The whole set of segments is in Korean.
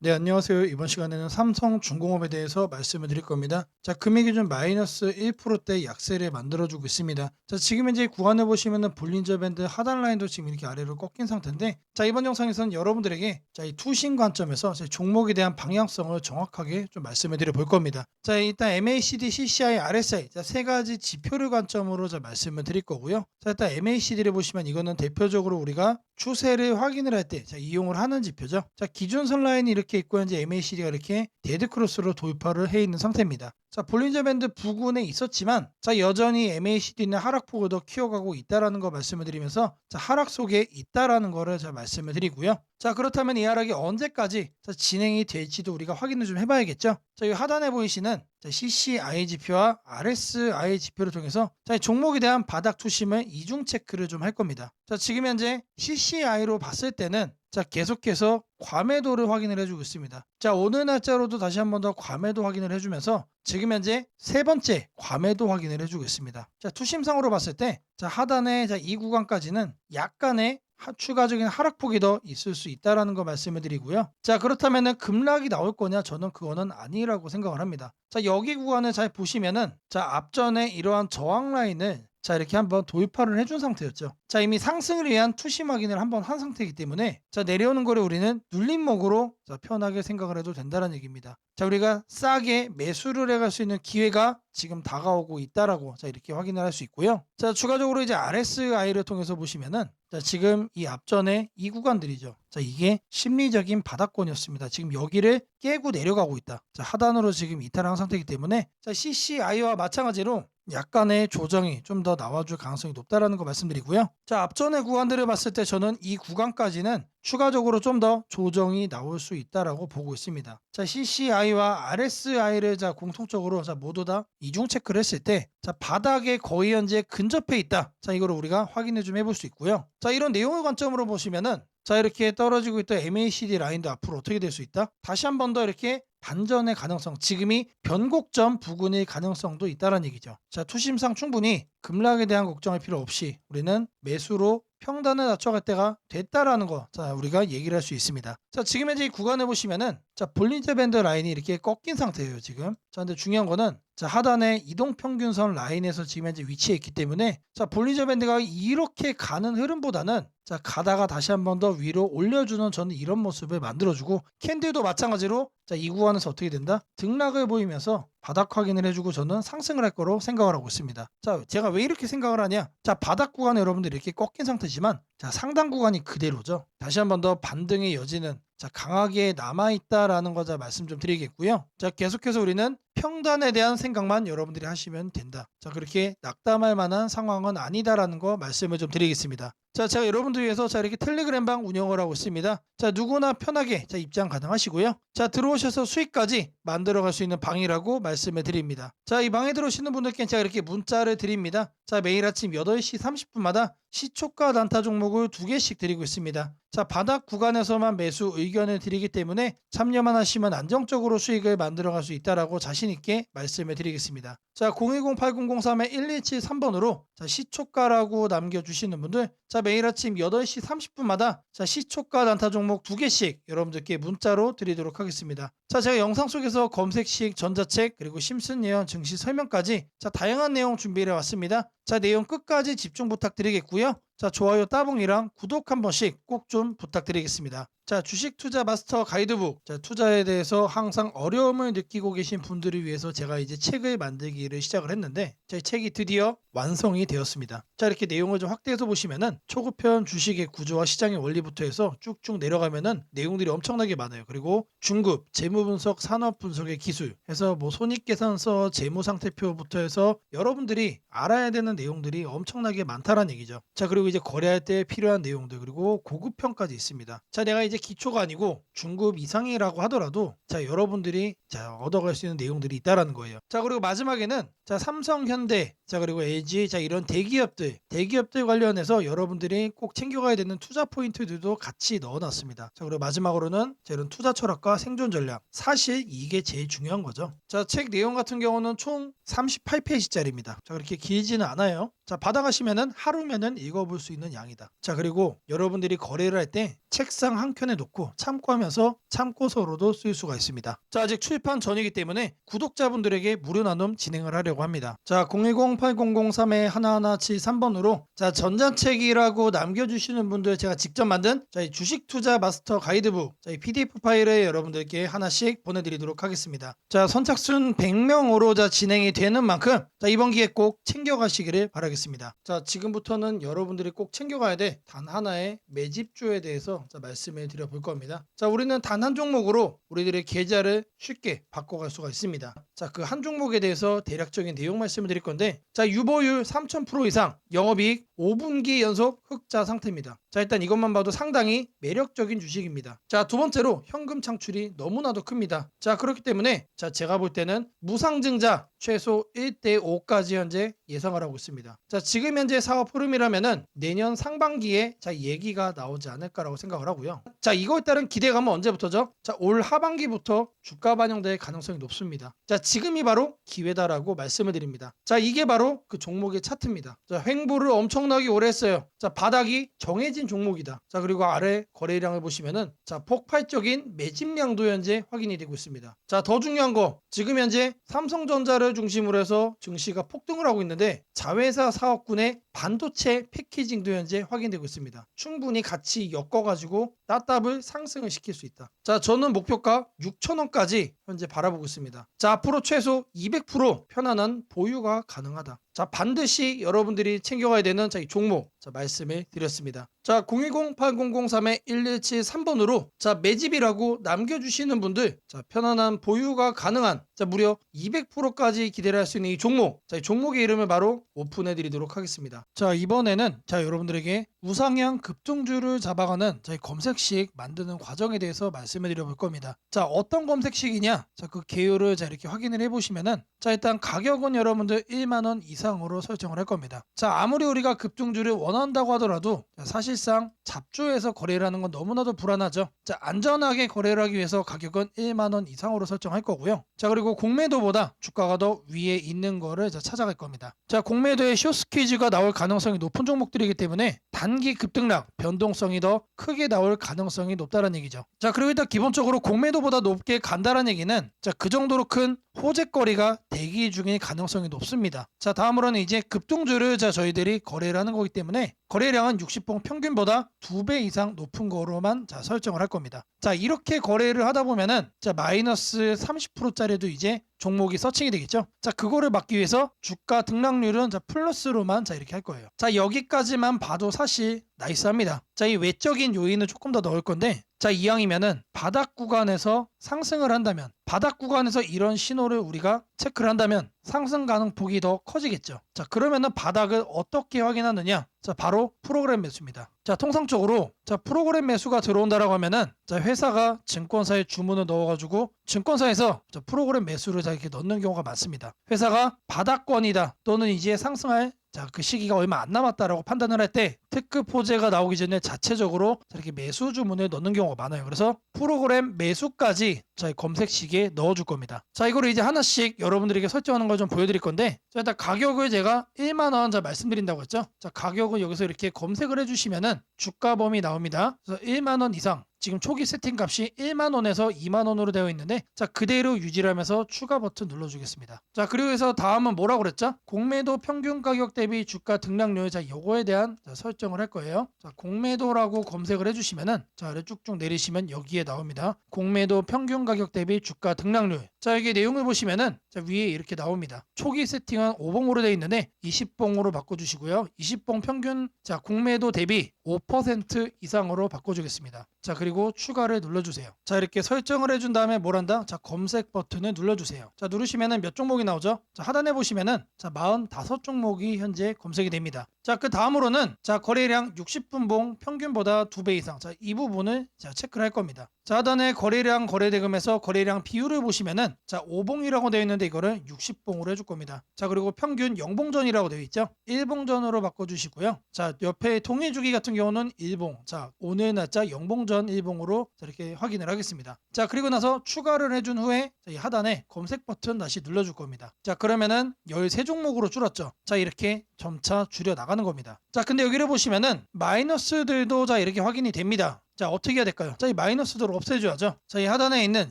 네, 안녕하세요. 이번 시간에는 삼성중공업에 대해서 말씀을 드릴 겁니다. 자, 금액 기준 마이너스 1%대 약세를 만들어주고 있습니다. 자, 지금 현재 구간을 보시면은 볼린저 밴드 하단 라인도 지금 이렇게 아래로 꺾인 상태인데, 자, 이번 영상에서는 여러분들에게 자, 이 투신 관점에서 제 종목에 대한 방향성을 정확하게 좀 말씀을 드려 볼 겁니다. 자, 일단 MACD, CCI, RSI 자, 세 가지 지표를 관점으로 자, 말씀을 드릴 거고요. 자, 일단 MACD를 보시면 이거는 대표적으로 우리가 추세를 확인을 할 때 이용을 하는 지표죠. 자, 기준선 라인이 이렇게 있고 현재 MACD가 이렇게 데드 크로스로 돌파를 해 있는 상태입니다. 자, 볼린저 밴드 부근에 있었지만 자, 여전히 MACD는 하락폭을 더 키워가고 있다라는 거 말씀을 드리면서 자, 하락 속에 있다라는 거를 자, 말씀을 드리고요. 자, 그렇다면 이 하락이 언제까지 자, 진행이 될지도 우리가 확인을 좀 해봐야겠죠. 자, 이 하단에 보이시는 자, CCI 지표와 RSI 지표를 통해서 자, 종목에 대한 바닥 투심을 이중 체크를 좀 할 겁니다. 자, 지금 현재 CCI로 봤을 때는 자, 계속해서 과매도를 확인을 해주고 있습니다. 자, 오늘 날짜로도 다시 한 번 더 과매도 확인을 해주면서 지금 현재 세 번째 과매도 확인을 해주고 있습니다. 자, 투심상으로 봤을 때 자, 하단의 자, 이 구간까지는 약간의 추가적인 하락폭이 더 있을 수 있다라는 거 말씀을 드리고요. 자, 그렇다면은 급락이 나올 거냐? 저는 그거는 아니라고 생각을 합니다. 자, 여기 구간을 잘 보시면은 자, 앞전에 이러한 저항 라인을 자, 이렇게 한번 돌파를 해준 상태였죠. 자, 이미 상승을 위한 투심 확인을 한번 한 상태이기 때문에 자, 내려오는 거를 우리는 눌림목으로 자, 편하게 생각을 해도 된다는 얘기입니다. 자, 우리가 싸게 매수를 해갈 수 있는 기회가 지금 다가오고 있다라고 자, 이렇게 확인을 할 수 있고요. 자, 추가적으로 이제 RSI를 통해서 보시면은 자, 지금 이 앞전에 이 구간들이죠. 자, 이게 심리적인 바닥권이었습니다. 지금 여기를 깨고 내려가고 있다. 자, 하단으로 지금 이탈한 상태이기 때문에 자, CCI와 마찬가지로 약간의 조정이 좀 더 나와줄 가능성이 높다라는 거 말씀드리고요. 자, 앞전의 구간들을 봤을 때 저는 이 구간까지는 추가적으로 좀 더 조정이 나올 수 있다라고 보고 있습니다. 자, CCI와 RSI를 자, 공통적으로 자, 모두 다 이중 체크를 했을 때 자, 바닥에 거의 현재 근접해 있다. 자, 이거를 우리가 확인을 좀 해볼 수 있고요. 자, 이런 내용을 관점으로 보시면은 자, 이렇게 떨어지고 있던 MACD 라인도 앞으로 어떻게 될 수 있다? 다시 한 번 더 이렇게 반전의 가능성, 지금이 변곡점 부근의 가능성도 있다는 얘기죠. 자, 투심상 충분히 급락에 대한 걱정할 필요 없이 우리는 매수로 평단을 낮춰갈 때가 됐다라는 거, 자, 우리가 얘기를 할 수 있습니다. 자, 지금 현재 이 구간을 보시면은 자, 볼린저 밴드 라인이 이렇게 꺾인 상태예요, 지금. 자, 근데 중요한 거는 자, 하단의 이동평균선 라인에서 지금 현재 위치해 있기 때문에 자, 볼린저 밴드가 이렇게 가는 흐름보다는 자, 가다가 다시 한 번 더 위로 올려주는 저는 이런 모습을 만들어주고 캔들도 마찬가지로 자, 이 구간에서 어떻게 된다? 등락을 보이면서 바닥 확인을 해주고 저는 상승을 할 거로 생각을 하고 있습니다. 자, 제가 왜 이렇게 생각을 하냐? 자, 바닥 구간에 여러분들 이렇게 꺾인 상태지만 자, 상단 구간이 그대로죠. 다시 한 번 더 반등의 여지는 자, 강하게 남아있다라는 거 자, 말씀 좀 드리겠고요. 자, 계속해서 우리는 평단에 대한 생각만 여러분들이 하시면 된다. 자, 그렇게 낙담할 만한 상황은 아니다라는 거 말씀을 좀 드리겠습니다. 자, 제가 여러분들 위해서 자, 이렇게 텔레그램방 운영을 하고 있습니다. 자, 누구나 편하게 자, 입장 가능하시고요. 자, 들어오셔서 수익까지 만들어갈 수 있는 방이라고 말씀을 드립니다. 자, 이 방에 들어오시는 분들께 제가 이렇게 문자를 드립니다. 자, 매일 아침 8시 30분마다 시초가 단타 종목을 2개씩 드리고 있습니다. 자, 바닥 구간에서만 매수 의견을 드리기 때문에 참여만 하시면 안정적으로 수익을 만들어갈 수 있다라고 자신 있게 말씀을 드리겠습니다. 자, 010-8003-1173번으로 자, 시초가라고 남겨주시는 분들 자, 매일 아침 8시 30분마다 자, 시초가 단타 종목 2개씩 여러분들께 문자로 드리도록 하겠습니다. 자, 제가 영상 속에서 검색식, 전자책, 그리고 심슨 예언, 증시 설명까지 자, 다양한 내용 준비해 왔습니다. 자, 내용 끝까지 집중 부탁드리겠고요. 자, 좋아요 따봉이랑 구독 한 번씩 꼭 좀 부탁드리겠습니다. 자, 주식 투자 마스터 가이드북. 자, 투자에 대해서 항상 어려움을 느끼고 계신 분들을 위해서 제가 이제 책을 만들기를 시작을 했는데 제 책이 드디어 완성이 되었습니다. 자, 이렇게 내용을 좀 확대해서 보시면은 초급편 주식의 구조와 시장의 원리부터 해서 쭉쭉 내려가면은 내용들이 엄청나게 많아요. 그리고 중급, 재무 분석, 산업 분석의 기술 해서 뭐 손익계산서, 재무 상태표부터 해서 여러분들이 알아야 되는 내용들이 엄청나게 많다라는 얘기죠. 자, 그리고 이제 거래할 때 필요한 내용들 그리고 고급편까지 있습니다. 자, 내가 이제 기초가 아니고 중급 이상이라고 하더라도 자, 여러분들이 자, 얻어갈 수 있는 내용들이 있다라는 거예요. 자, 그리고 마지막에는 자, 삼성, 현대 자 그리고 LG 자 이런 대기업들 관련해서 여러분들이 꼭 챙겨가야 되는 투자 포인트들도 같이 넣어놨습니다. 자 그리고 마지막으로는 자 이런 투자 철학과 생존 전략 사실 이게 제일 중요한 거죠. 자 책 내용 같은 경우는 총 38페이지짜리입니다. 자 그렇게 길지는 않아요. 자 받아가시면은 하루면은 읽어볼 수 있는 양이다. 자 그리고 여러분들이 거래를 할 때 책상 한 켠에 놓고 참고하면서 참고서로도 쓸 수가 있습니다. 자 아직 출판 전이기 때문에 구독자분들에게 무료 나눔 진행을 하려고 합니다. 자 010-8003-1173번으로 자 전자책이라고 남겨주시는 분들 제가 직접 만든 자, 이 주식 투자 마스터 가이드북 자, 이 PDF 파일을 여러분들께 하나씩 보내드리도록 하겠습니다. 자 선착순 100명으로 자 진행이 되는 만큼 자 이번 기회 꼭 챙겨가시기를 바라겠습니다. 자 지금부터는 여러분들이 꼭 챙겨가야 돼 단 하나의 매집주에 대해서 자, 말씀을 드려볼 겁니다. 자 우리는 단 한 종목으로 우리들의 계좌를 쉽게 바꿔갈 수가 있습니다. 자 그 한 종목에 대해서 대략적인 내용 말씀을 드릴 건데 자 유보율 3000% 이상 영업이익 5분기 연속 흑자 상태입니다. 자 일단 이것만 봐도 상당히 매력적인 주식입니다. 자 두 번째로 현금 창출이 너무나도 큽니다. 자 그렇기 때문에 자 제가 볼 때는 무상증자 최소 1대5까지 현재 예상을 하고 있습니다. 자 지금 현재 사업 흐름이라면은 내년 상반기에 자 얘기가 나오지 않을까라고 생각을 하고요. 자 이거에 따른 기대감은 언제부터죠? 자 올 하반기부터 주가 반영될 가능성이 높습니다. 자 지금이 바로 기회다라고 말씀을 드립니다. 자 이게 바로 그 종목의 차트입니다. 자 횡보를 엄청나게 오래 했어요. 자 바닥이 정해진 종목이다. 자 그리고 아래 거래량을 보시면은 자 폭발적인 매집량도 현재 확인이 되고 있습니다. 자 더 중요한 거 지금 현재 삼성전자를 중심으로 해서 증시가 폭등을 하고 있는데 자회사 사업군의 반도체 패키징도 현재 확인되고 있습니다. 충분히 같이 엮어가지고 따답을 상승을 시킬 수 있다. 자 저는 목표가 6,000원까지 현재 바라보고 있습니다. 자 앞으로 최소 200% 편안한 보유가 가능하다. 자 반드시 여러분들이 챙겨가야 되는 자 이 종목 자 말씀을 드렸습니다. 자 010-8003-1173번으로 자 매집이라고 남겨주시는 분들 자 편안한 보유가 가능한 자 무려 200%까지 기대를 할 수 있는 이 종목 자 이 종목의 이름을 바로 오픈해 드리도록 하겠습니다. 자 이번에는 자 여러분들에게 우상향 급등주를 잡아가는 자 이 검색식 만드는 과정에 대해서 말씀을 드려볼 겁니다. 자 어떤 검색식이냐 자 그 개요를 자 이렇게 확인을 해보시면은 자 일단 가격은 여러분들 1만원 이상으로 설정을 할 겁니다. 자 아무리 우리가 급등주를 원한다고 하더라도 자, 사실상 잡주에서 거래를 하는 건 너무나도 불안하죠. 자 안전하게 거래를 하기 위해서 가격은 1만원 이상으로 설정할 거고요. 자 그리고 공매도보다 주가가 더 위에 있는 거를 자, 찾아갈 겁니다. 자 공매도에 숏스퀴즈가 나올 가능성이 높은 종목들이기 때문에 단기 급등락 변동성이 더 크게 나올 가능성이 높다는 얘기죠. 자 그리고 일단 기본적으로 공매도보다 높게 간다는 얘기는 자 그 정도로 큰 호재거리가 대기 중일 가능성이 높습니다. 자 다음으로는 이제 급등주를 자 저희들이 거래를 하는 거기 때문에 거래량은 60봉 평균보다 2배 이상 높은 거로만 자 설정을 할 겁니다. 자 이렇게 거래를 하다 보면은 자 마이너스 30%짜리도 이제 종목이 서칭이 되겠죠. 자 그거를 막기 위해서 주가 등락률은 자 플러스로만 자 이렇게 할 거예요. 자 여기까지만 봐도 사실 나이스합니다. 자 이 외적인 요인을 조금 더 넣을 건데 자 이왕이면은 바닥 구간에서 상승을 한다면 바닥 구간에서 이런 신호를 우리가 체크를 한다면 상승 가능폭이 더 커지겠죠. 자 그러면은 바닥을 어떻게 확인하느냐 자 바로 프로그램 매수입니다. 자 통상적으로 자 프로그램 매수가 들어온다라고 하면은 자 회사가 증권사에 주문을 넣어가지고 증권사에서 자 프로그램 매수를 자 이렇게 넣는 경우가 많습니다. 회사가 바닥권이다 또는 이제 상승할 자 그 시기가 얼마 안 남았다라고 판단을 할 때 특급 호재가 나오기 전에 자체적으로 이렇게 매수 주문을 넣는 경우가 많아요. 그래서 프로그램 매수까지 자 검색식에 넣어줄 겁니다. 자 이거를 이제 하나씩 여러분들에게 설정하는 걸 좀 보여드릴 건데 자 일단 가격을 제가 1만원 자 말씀드린다고 했죠. 자 가격을 여기서 이렇게 검색을 해주시면은 주가 범위 나옵니다. 그래서 1만원 이상 지금 초기 세팅 값이 1만원에서 2만원으로 되어 있는데 자 그대로 유지를 하면서 추가 버튼 눌러주겠습니다. 자 그리고 해서 다음은 뭐라고 그랬죠? 공매도 평균 가격 대비 주가 등락률 자 요거에 대한 자, 설정을 할 거예요. 자 공매도라고 검색을 해주시면은 자 아래 쭉쭉 내리시면 여기에 나옵니다. 공매도 평균 가격 대비 주가 등락률 자 여기 내용을 보시면은 자 위에 이렇게 나옵니다. 초기 세팅은 5봉으로 되어 있는데 20봉으로 바꿔주시고요. 20봉 평균 자 공매도 대비 5% 이상으로 바꿔주겠습니다. 자 그리고 추가를 눌러주세요. 자 이렇게 설정을 해준 다음에 뭘 한다? 자 검색 버튼을 눌러주세요. 자 누르시면은 몇 종목이 나오죠? 자 하단에 보시면은 자 45종목이 현재 검색이 됩니다. 자 그 다음으로는 자 거래량 60분봉 평균보다 2배 이상 자 이 부분을 자 체크를 할 겁니다. 자, 하단에 거래량 거래대금에서 거래량 비율을 보시면은 자 5봉이라고 되어 있는데 이거를 60봉으로 해줄 겁니다. 자, 그리고 평균 0봉전이라고 되어 있죠. 1봉전으로 바꿔주시고요. 자, 옆에 통일주기 같은 경우는 1봉. 자, 오늘 날짜 0봉전 1봉으로 이렇게 확인을 하겠습니다. 자, 그리고 나서 추가를 해준 후에 자, 이 하단에 검색 버튼 다시 눌러줄 겁니다. 자, 그러면은 13종목으로 줄었죠. 자, 이렇게 점차 줄여 나가는 겁니다. 자, 근데 여기를 보시면은 마이너스들도 자 이렇게 확인이 됩니다. 자, 어떻게 해야 될까요? 자, 이 마이너스도를 없애줘야죠. 자, 이 하단에 있는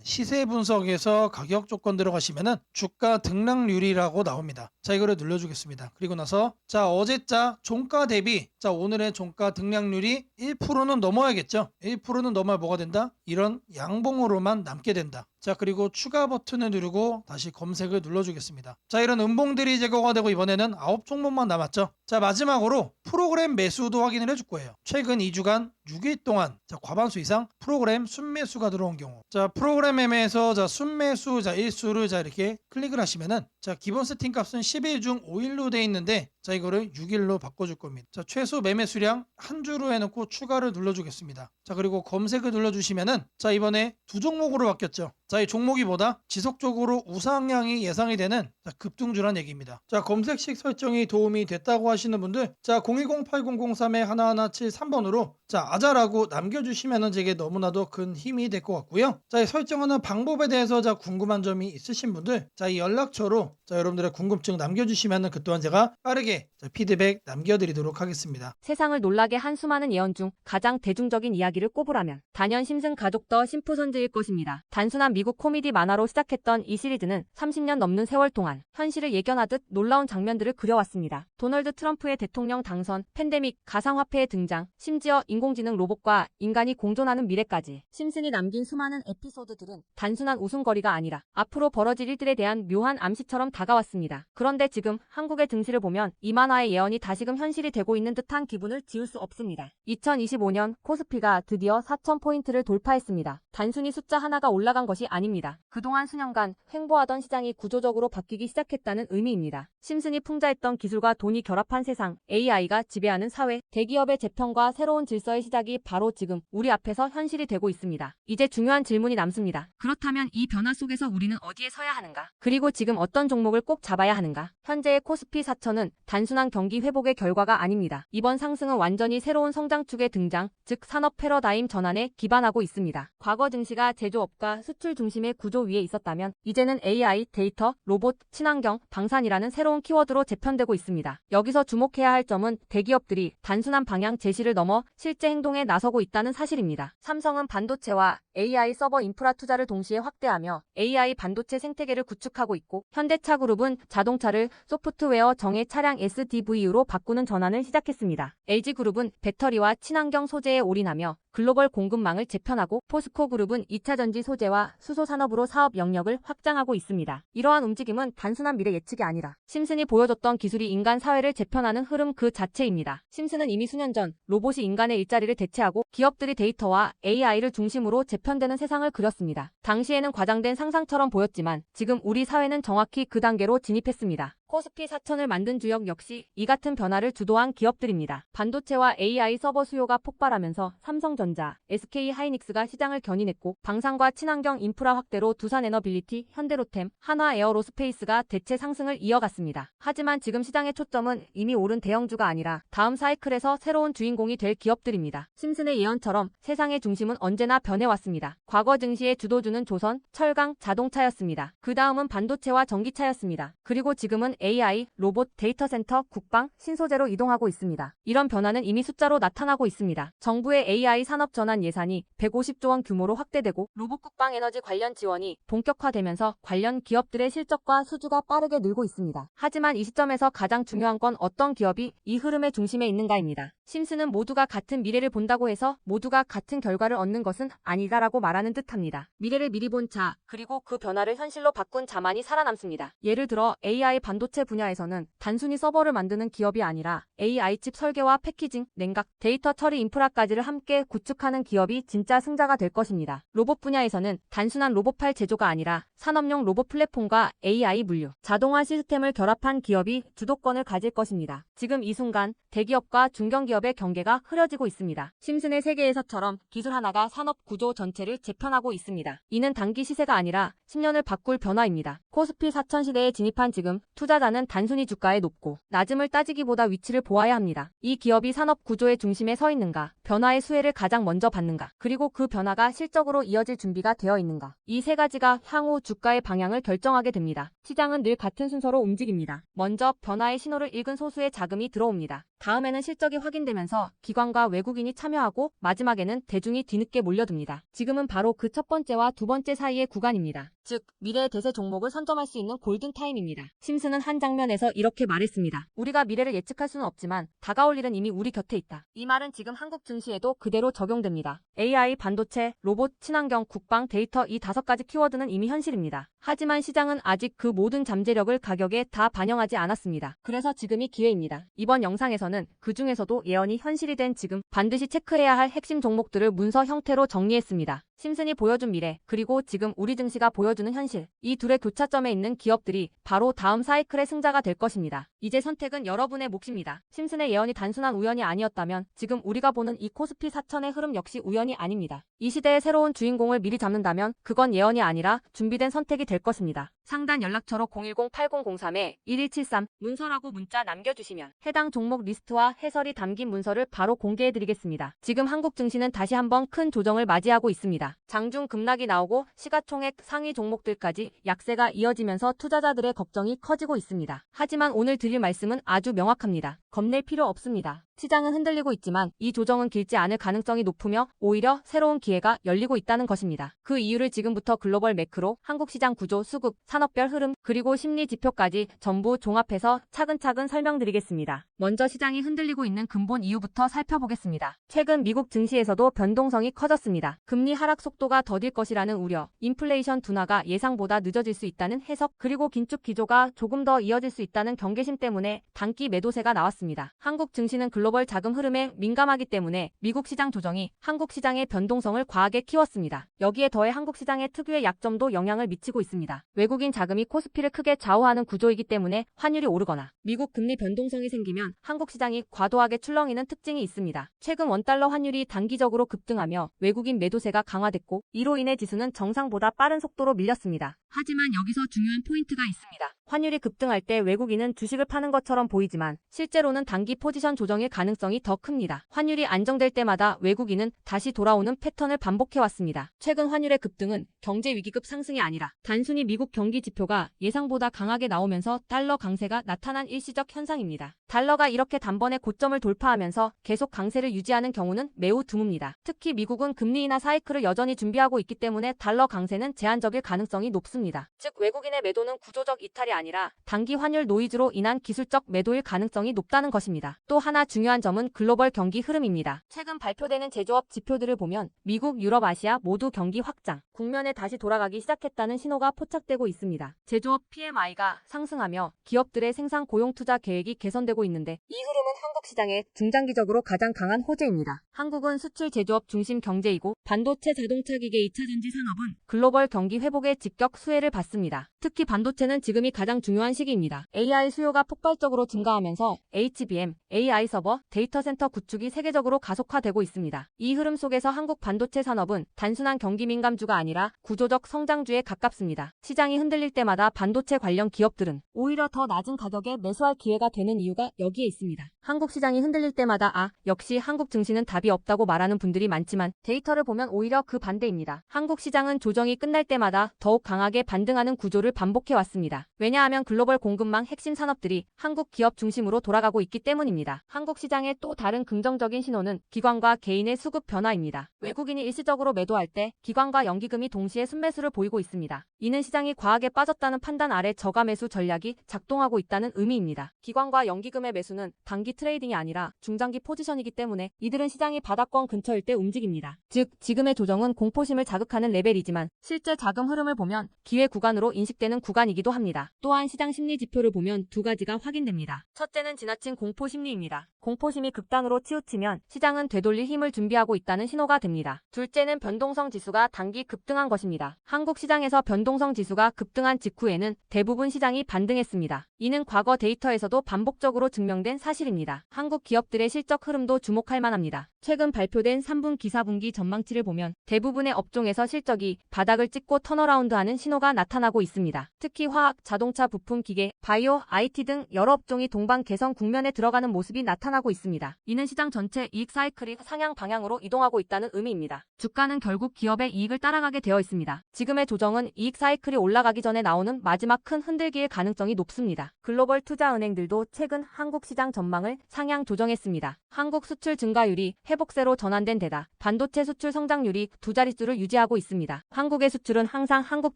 시세 분석에서 가격 조건 들어가시면은 주가 등락률이라고 나옵니다. 자, 이거를 눌러주겠습니다. 그리고 나서 자, 어제자 종가 대비 자, 오늘의 종가 등락률이 1%는 넘어야겠죠. 1%는 넘어야 뭐가 된다? 이런 양봉으로만 남게 된다. 자, 그리고 추가 버튼을 누르고 다시 검색을 눌러주겠습니다. 자, 이런 음봉들이 제거가 되고 이번에는 9종목만 남았죠. 자, 마지막으로 프로그램 매수도 확인을 해줄 거예요. 최근 2주간 6일 동안 자, 과반수 이상 프로그램 순매수가 들어온 경우 자, 프로그램 매매에서 자, 순매수 자, 일수를 자, 이렇게 클릭을 하시면은 자, 기본 세팅 값은 10일 중 5일로 돼 있는데 자, 이거를 6일로 바꿔줄 겁니다. 자, 최소 매매 수량 한 주로 해놓고 추가를 눌러주겠습니다. 자, 그리고 검색을 눌러주시면은 자, 이번에 두 종목으로 바뀌었죠. 자, 이 종목이 뭐다? 지속적으로 우상향이 예상이 되는 자, 급등주란 얘기입니다. 자, 검색식 설정이 도움이 됐다고 하시는 분들 자, 010-8003-1173번으로 자, 아자라고 남겨주시면은 제게 너무나도 큰 힘이 될 것 같고요. 자, 이 설정하는 방법에 대해서 자, 궁금한 점이 있으신 분들 자, 이 연락처로 자, 여러분들의 궁금증 남겨주시면은 그 또한 제가 빠르게 자, 피드백 남겨드리도록 하겠습니다. 세상을 놀라게 한 수많은 예언 중 가장 대중적인 이야기를 꼽으라면 단연 심슨 가족 더 심프손즈일 것입니다. 단순한 미국 코미디 만화로 시작했던 이 시리즈는 30년 넘는 세월 동안 현실을 예견하듯 놀라운 장면들을 그려왔습니다. 도널드 트럼프의 대통령 당선, 팬데믹, 가상화폐의 등장, 심지어 인공지능 로봇과 인간이 공존하는 미래까지 심슨이 남긴 수많은 에피소드들은 단순한 웃음거리가 아니라 앞으로 벌어질 일들에 대한 묘한 암시처럼 다가왔습니다. 그런데 지금 한국의 증시를 보면 이 만화의 예언이 다시금 현실이 되고 있는 듯한 기분을 지울 수 없습니다. 2025년 코스피가 드디어 4,000포인트를 돌파했습니다. 단순히 숫자 하나가 올라간 것이 아닙니다. 그동안 수년간 횡보하던 시장이 구조적으로 바뀌기 시작했다는 의미입니다. 심슨이 풍자했던 기술과 돈이 결합한 세상, AI가 지배하는 사회, 대기업의 재편과 새로운 질서의 시작이 바로 지금 우리 앞에서 현실이 되고 있습니다. 이제 중요한 질문이 남습니다. 그렇다면 이 변화 속에서 우리는 어디에 서야 하는가? 그리고 지금 어떤 종목을 꼭 잡아야 하는가? 현재의 코스피 4천은 단순한 경기 회복의 결과가 아닙니다. 이번 상승은 완전히 새로운 성장축의 등장, 즉 산업 패러다임 전환에 기반하고 있습니다. 과거 증시가 제조업과 수출 중심의 구조 위에 있었다면 이제는 AI, 데이터, 로봇, 친환경, 방산이라는 새로운 키워드로 재편되고 있습니다. 여기서 주목해야 할 점은 대기업들이 단순한 방향 제시를 넘어 실제 행동에 나서고 있다는 사실입니다. 삼성은 반도체와 AI 서버 인프라 투자를 동시에 확대하며 AI 반도체 생태계를 구축하고 있고, 현대차그룹은 자동차를 소프트웨어 정예 차량 SDV로 바꾸는 전환을 시작했습니다. LG그룹은 배터리와 친환경 소재에 올인하며 글로벌 공급망을 재편하고, 포스코그룹은 2차전지 소재와 수소 산업으로 사업 영역을 확장하고 있습니다. 이러한 움직임은 단순한 미래 예측이 아니라 심슨이 보여줬던 기술이 인간 사회를 재편하는 흐름 그 자체입니다. 심슨은 이미 수년 전 로봇이 인간의 일자리를 대체하고 기업들이 데이터와 AI를 중심으로 재편되는 세상을 그렸습니다. 당시에는 과장된 상상처럼 보였지만 지금 우리 사회는 정확히 그 단계로 진입했습니다. 코스피 4천을 만든 주역 역시 이 같은 변화를 주도한 기업들입니다. 반도체와 AI 서버 수요가 폭발하면서 삼성전자, SK하이닉스가 시장을 견인했고, 방산과 친환경 인프라 확대로 두산에너빌리티, 현대로템, 한화에어로스페이스가 대체 상승을 이어갔습니다. 하지만 지금 시장의 초점은 이미 오른 대형주가 아니라 다음 사이클에서 새로운 주인공이 될 기업들입니다. 심슨의 예언처럼 세상의 중심은 언제나 변해왔습니다. 과거 증시의 주도주는 조선, 철강, 자동차였습니다. 그 다음은 반도체와 전기차였습니다. 그리고 지금은 AI, 로봇, 데이터 센터, 국방, 신소재로 이동하고 있습니다. 이런 변화는 이미 숫자로 나타나고 있습니다. 정부의 AI 산업 전환 예산이 150조 원 규모로 확대되고, 로봇 국방 에너지 관련 지원이 본격화되면서 관련 기업들의 실적과 수주가 빠르게 늘고 있습니다. 하지만 이 시점에서 가장 중요한 건 어떤 기업이 이 흐름의 중심에 있는가입니다. 심슨은 모두가 같은 미래를 본다고 해서 모두가 같은 결과를 얻는 것은 아니다라고 말하는 듯합니다. 미래를 미리 본 자, 그리고 그 변화를 현실로 바꾼 자만이 살아남습니다. 예를 들어 AI 반도체 분야에서는 단순히 서버를 만드는 기업이 아니라 AI 칩 설계와 패키징, 냉각, 데이터 처리 인프라까지를 함께 구축하는 기업이 진짜 승자가 될 것입니다. 로봇 분야에서는 단순한 로봇팔 제조가 아니라 산업용 로봇 플랫폼과 AI 물류, 자동화 시스템을 결합한 기업이 주도권을 가질 것입니다. 지금 이 순간 대기업과 중견기업 기업의 경계가 흐려지고 있습니다. 심슨의 세계에서처럼 기술 하나가 산업 구조 전체를 재편하고 있습니다. 이는 단기 시세가 아니라 10년을 바꿀 변화입니다. 코스피 4000 시대에 진입한 지금 투자자는 단순히 주가의 높고 낮음을 따지기보다 위치를 보아야 합니다. 이 기업이 산업 구조의 중심에 서 있는가, 변화의 수혜를 가장 먼저 받는가, 그리고 그 변화가 실적으로 이어질 준비가 되어 있는가. 이 세 가지가 향후 주가의 방향을 결정하게 됩니다. 시장은 늘 같은 순서로 움직입니다. 먼저 변화의 신호를 읽은 소수의 자금이 들어옵니다. 다음에는 실적이 확인되면서 기관과 외국인이 참여하고 마지막에는 대중이 뒤늦게 몰려듭니다. 지금은 바로 그 첫 번째와 두 번째 사이의 구간입니다. 즉, 미래의 대세 종목을 선점할 수 있는 골든타임입니다. 심슨은 한 장면에서 이렇게 말했습니다. 우리가 미래를 예측할 수는 없지만 다가올 일은 이미 우리 곁에 있다. 이 말은 지금 한국 증시에도 그대로 적용됩니다. AI, 반도체, 로봇, 친환경, 국방, 데이터 이 5가지 키워드는 이미 현실입니다. 하지만 시장은 아직 그 모든 잠재력을 가격에 다 반영하지 않았습니다. 그래서 지금이 기회입니다. 이번 영상에서는 그 중에서도 예언이 현실이 된 지금 반드시 체크해야 할 핵심 종목들을 문서 형태로 정리했습니다. 심슨이 보여준 미래, 그리고 지금 우리 증시가 보여주는 현실. 이 둘의 교차점에 있는 기업들이 바로 다음 사이클의 승자가 될 것입니다. 이제 선택은 여러분의 몫입니다. 심슨의 예언이 단순한 우연이 아니었다면 지금 우리가 보는 이 코스피 4000의 흐름 역시 우연이 아닙니다. 이 시대의 새로운 주인공을 미리 잡는다면 그건 예언이 아니라 준비된 선택이 될 것입니다. 상단 연락처로 010-8003-1173 문서라고 문자 남겨주시면 해당 종목 리스트와 해설이 담긴 문서를 바로 공개해드리겠습니다. 지금 한국 증시는 다시 한번 큰 조정을 맞이하고 있습니다. 장중 급락이 나오고 시가총액 상위 종목들까지 약세가 이어지면서 투자자들의 걱정이 커지고 있습니다. 하지만 오늘 드릴 말씀은 아주 명확합니다. 겁낼 필요 없습니다. 시장은 흔들리고 있지만 이 조정은 길지 않을 가능성이 높으며 오히려 새로운 기회가 열리고 있다는 것입니다. 그 이유를 지금부터 글로벌 매크로, 한국 시장 구조, 수급, 산업별 흐름, 그리고 심리 지표까지 전부 종합해서 차근차근 설명드리겠습니다. 먼저 시장이 흔들리고 있는 근본 이유부터 살펴보겠습니다. 최근 미국 증시에서도 변동성이 커졌습니다. 금리 하락 속도가 더딜 것이라는 우려, 인플레이션 둔화가 예상보다 늦어질 수 있다는 해석, 그리고 긴축 기조가 조금 더 이어질 수 있다는 경계심 때문에 단기 매도세가 나왔습니다. 한국 증시는 글로벌 자금 흐름에 민감하기 때문에 미국 시장 조정이 한국 시장의 변동성을 과하게 키웠습니다. 여기에 더해 한국 시장의 특유의 약점도 영향을 미치고 있습니다. 외국인 자금이 코스피를 크게 좌우하는 구조이기 때문에 환율이 오르거나 미국 금리 변동성이 생기면 한국 시장이 과도하게 출렁이는 특징이 있습니다. 최근 원달러 환율이 단기적으로 급등하며 외국인 매도세가 강화됐고 이로 인해 지수는 정상보다 빠른 속도로 밀렸습니다. 하지만 여기서 중요한 포인트가 있습니다. 환율이 급등할 때 외국인은 주식을 파는 것처럼 보이지만 실제로는 단기 포지션 조정일 가능성이 더 큽니다. 환율이 안정될 때마다 외국인은 다시 돌아오는 패턴을 반복해왔습니다. 최근 환율의 급등은 경제 위기급 상승이 아니라 단순히 미국 경기 지표가 예상보다 강하게 나오면서 달러 강세가 나타난 일시적 현상입니다. 달러가 이렇게 단번에 고점을 돌파하면서 계속 강세를 유지하는 경우는 매우 드뭅니다. 특히 미국은 금리 인하 사이클을 여전히 준비하고 있기 때문에 달러 강세는 제한적일 가능성이 높습니다. 즉 외국인의 매도는 구조적 이탈이 아니라 단기 환율 노이즈로 인한 기술적 매도일 가능성이 높다는 것입니다. 또 하나 중요한 점은 글로벌 경기 흐름입니다. 최근 발표되는 제조업 지표들을 보면 미국, 유럽, 아시아 모두 경기 확장, 국면에 다시 돌아가기 시작했다는 신호가 포착되고 있습니다. 제조업 PMI가 상승하며 기업들의 생산 고용 투자 계획이 개선되고 있는데 이 흐름은 한국 시장의 중장기적으로 가장 강한 호재입니다. 한국은 수출 제조업 중심 경제이고 반도체, 자동차 기계, 2차전지 산업은 글로벌 경기 회복의 직격 수혜를 받습니다. 특히 반도체는 지금이 가장 중요한 시기입니다. AI 수요가 폭발적으로 증가하면서 HBM, AI 서버, 데이터 센터 구축이 세계적으로 가속화되고 있습니다. 이 흐름 속에서 한국 반도체 산업은 단순한 경기 민감주가 아니라 구조적 성장주에 가깝습니다. 시장이 흔들릴 때마다 반도체 관련 기업들은 오히려 더 낮은 가격에 매수할 기회가 되는 이유가 여기에 있습니다. 한국 시장이 흔들릴 때마다 역시 한국 증시는 답이 없다고 말하는 분들이 많지만 데이터를 보면 오히려 그 반대입니다. 한국 시장은 조정이 끝날 때마다 더욱 강하게 반등하는 구조를 반복해왔습니다. 왜냐하면 글로벌 공급망 핵심 산업들이 한국 기업 중심으로 돌아가고 있기 때문입니다. 한국 시장의 또 다른 긍정적인 신호는 기관과 개인의 수급 변화입니다. 외국인이 일시적으로 매도할 때 기관과 연기금이 동시에 순매수를 보이고 있습니다. 이는 시장이 과하게 빠졌다는 판단 아래 저가 매수 전략이 작동하고 있다는 의미입니다. 기관과 연기금의 매수는 단기 트레이딩이 아니라 중장기 포지션이기 때문에 이들은 시장이 바닥권 근처일 때 움직입니다. 즉 지금의 조정은 공포심을 자극하는 레벨이지만 실제 자금 흐름을 보면 기회 구간으로 인식되는 구간이기도 합니다. 또한 시장 심리 지표를 보면 두 가지가 확인됩니다. 첫째는 지나친 공포 심리입니다. 공포심이 극단으로 치우치면 시장은 되돌릴 힘을 준비하고 있다는 신호가 됩니다. 둘째는 변동성 지수가 단기 급등한 것입니다. 한국 시장에서 변동성 지수가 급등한 직후에는 대부분 시장이 반등했습니다. 이는 과거 데이터에서도 반복적으로 증명된 사실입니다. 한국 기업들의 실적 흐름도 주목할 만합니다. 최근 발표된 3분 기사분기 전망치를 보면 대부분의 업종에서 실적이 바닥을 찍고 턴어라운드하는 신호가 나타나고 있습니다. 특히 화학, 자동차 부품, 기계, 바이오, IT 등 여러 업종이 동반 개선 국면에 들어가는 모습이 나타나고 있습니다. 이는 시장 전체 이익 사이클이 상향 방향으로 이동하고 있다는 의미입니다. 주가는 결국 기업의 이익을 따라가게 되어 있습니다. 지금의 조정은 이익 사이클이 올라가기 전에 나오는 마지막 큰 흔들기일 가능성이 높습니다. 글로벌 투자은행들도 최근 한국 시장 전망을 상향 조정했습니다. 한국 수출 증가율이 회복세로 전환된 데다 반도체 수출 성장률이 두 자릿수를 유지하고 있습니다. 한국의 수출은 항상 한국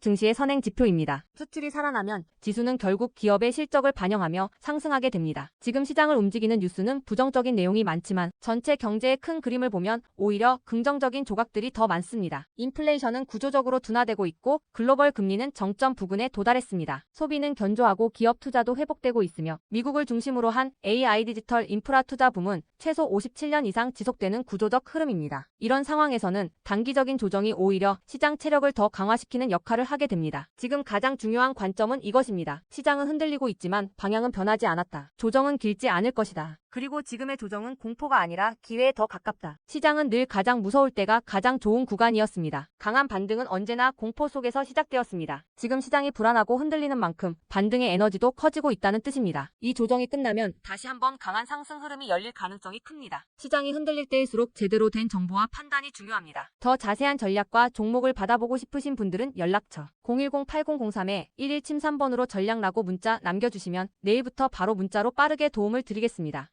증시의 선행 지표입니다. 수출이 살아나면 지수는 결국 기업의 실적을 반영하며 상승하게 됩니다. 지금 시장을 움직이는 뉴스는 부정적인 내용이 많지만 전체 경제의 큰 그림을 보면 오히려 긍정적인 조각들이 더 많습니다. 인플레이션은 구조적으로 둔화되고 있고 글로벌 금리는 정점 부근에 도달했습니다. 소비는 견조하고 기업 투자도 회복되고 있으며 미국을 중심으로 한 AI 디지털 인프라 투자 붐은 최소 57년 이상 지속되는 구조적 흐름입니다. 이런 상황에서는 단기적인 조정이 오히려 시장 체력을 더 강화시키는 역할을 하게 됩니다. 지금 가장 중요한 관점은 이것입니다. 시장은 흔들리고 있지만 방향은 변하지 않았다. 조정은 길지 않을 것이다. 그리고 지금의 조정은 공포가 아니라 기회에 더 가깝다. 시장은 늘 가장 무서울 때가 가장 좋은 구간이었습니다. 강한 반등은 언제나 공포 속에서 시작되었습니다. 지금 시장이 불안하고 흔들리는 만큼 반등의 에너지도 커지고 있다는 뜻입니다. 이 조정이 끝나면 다시 한번 강한 상승 흐름이 열릴 가능성이 큽니다. 시장이 흔들릴 때일수록 제대로 된 정보와 판단이 중요합니다. 더 자세한 전략과 종목을 받아보고 싶으신 분들은 연락처 010-8003-1173번으로 전략라고 문자 남겨주시면 내일부터 바로 문자로 빠르게 도움을 드리겠습니다.